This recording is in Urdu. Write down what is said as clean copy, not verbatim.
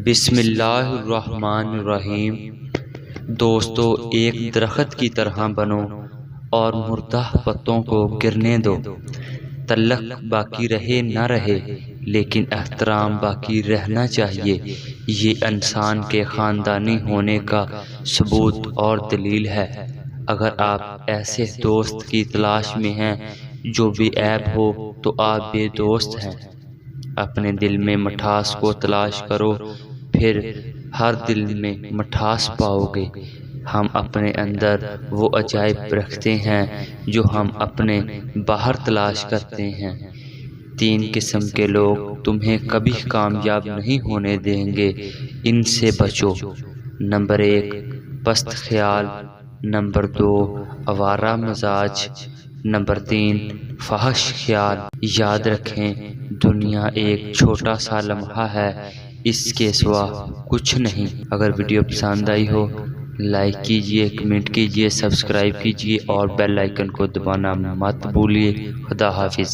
بسم اللہ الرحمن الرحیم۔ دوستو، ایک درخت کی طرح بنو اور مردہ پتوں کو گرنے دو۔ تعلق باقی رہے نہ رہے لیکن احترام باقی رہنا چاہیے۔ یہ انسان کے خاندانی ہونے کا ثبوت اور دلیل ہے۔ اگر آپ ایسے دوست کی تلاش میں ہیں جو بے عیب ہو تو آپ بے دوست ہیں۔ اپنے دل میں مٹھاس کو تلاش کرو، پھر ہر دل میں مٹھاس پاؤ گے۔ ہم اپنے اندر وہ عجائب رکھتے ہیں جو ہم اپنے باہر تلاش کرتے ہیں۔ 3 قسم کے لوگ تمہیں کبھی کامیاب نہیں ہونے دیں گے، ان سے بچو۔ نمبر 1، پست خیال۔ نمبر 2، آوارہ مزاج۔ نمبر 3، فحش خیال۔ یاد رکھیں، دنیا ایک چھوٹا سا لمحہ ہے، اس کے سوا کچھ نہیں۔ اگر ویڈیو پسند آئی ہو لائک کیجئے، کمنٹ کیجئے، سبسکرائب کیجئے اور بیل آئیکن کو دبانا مت بھولیے۔ خدا حافظ۔